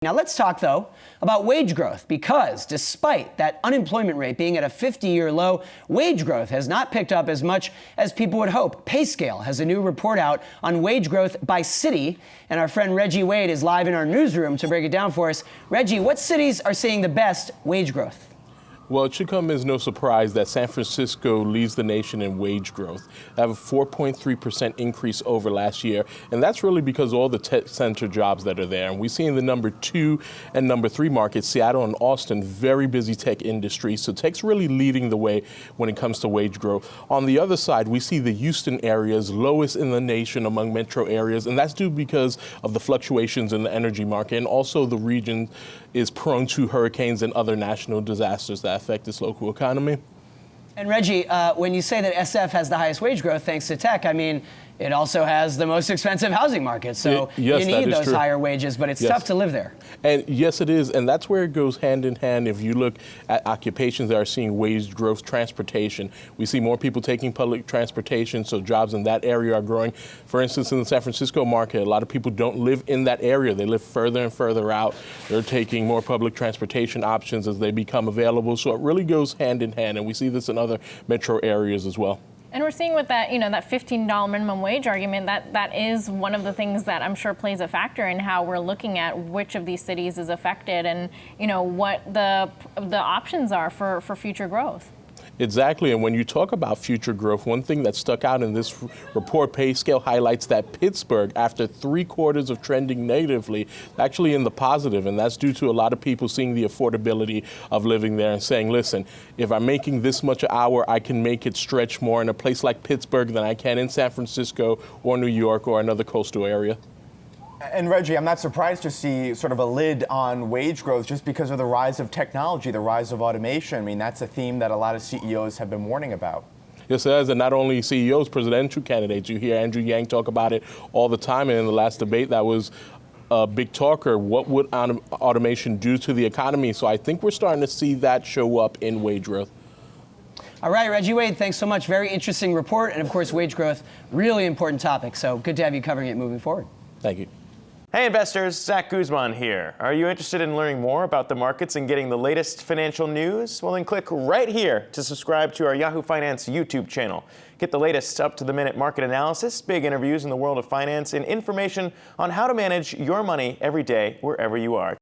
Now let's talk, though, about wage growth, because despite that unemployment rate being at a 50-year low, wage growth has not picked up as much as people would hope. PayScale has a new report out on wage growth by city, and our friend Reggie Wade is live in our newsroom to break it down for us. Reggie, what cities are seeing the best wage growth? Well, it should come as no surprise that San Francisco leads the nation in wage growth. They have a 4.3% increase over last year, and that's really because of all the tech center jobs that are there. And we see in the number 2 and number 3 markets, Seattle and Austin, very busy tech industry. So tech's really leading the way when it comes to wage growth. On the other side, we see the Houston areas lowest in the nation among metro areas, and that's due because of the fluctuations in the energy market, and also the region is prone to hurricanes and other national disasters that affect its local economy. And Reggie, when you say that SF has the highest wage growth thanks to tech, I mean, it also has the most expensive housing market. So yes, you need those higher wages, but it's tough to live there. And yes, it is. And that's where it goes hand in hand. If you look at occupations that are seeing wage growth, transportation, we see more people taking public transportation. So jobs in that area are growing. For instance, in the San Francisco market, a lot of people don't live in that area. They live further and further out. They're taking more public transportation options as they become available. So it really goes hand in hand. And we see this in other metro areas as well. And we're seeing with that, that $15 minimum wage argument, that is one of the things that I'm sure plays a factor in how we're looking at which of these cities is affected and, what the options are for future growth. Exactly, and when you talk about future growth, one thing that stuck out in this report, PayScale highlights that Pittsburgh, after 3 quarters of trending negatively, actually in the positive, and that's due to a lot of people seeing the affordability of living there and saying, listen, if I'm making this much an hour, I can make it stretch more in a place like Pittsburgh than I can in San Francisco or New York or another coastal area. And Reggie, I'm not surprised to see sort of a lid on wage growth just because of the rise of technology, the rise of automation. I mean, that's a theme that a lot of CEOs have been warning about. Yes, it is, and not only CEOs, presidential candidates. You hear Andrew Yang talk about it all the time, and in the last debate, that was a big talker. What would automation do to the economy? So I think we're starting to see that show up in wage growth. All right, Reggie Wade, thanks so much. Very interesting report, and of course, wage growth, really important topic. So good to have you covering it moving forward. Thank you. Hey investors, Zach Guzman here. Are you interested in learning more about the markets and getting the latest financial news? Well, then click right here to subscribe to our Yahoo Finance YouTube channel. Get the latest up-to-the-minute market analysis, big interviews in the world of finance, and information on how to manage your money every day wherever you are.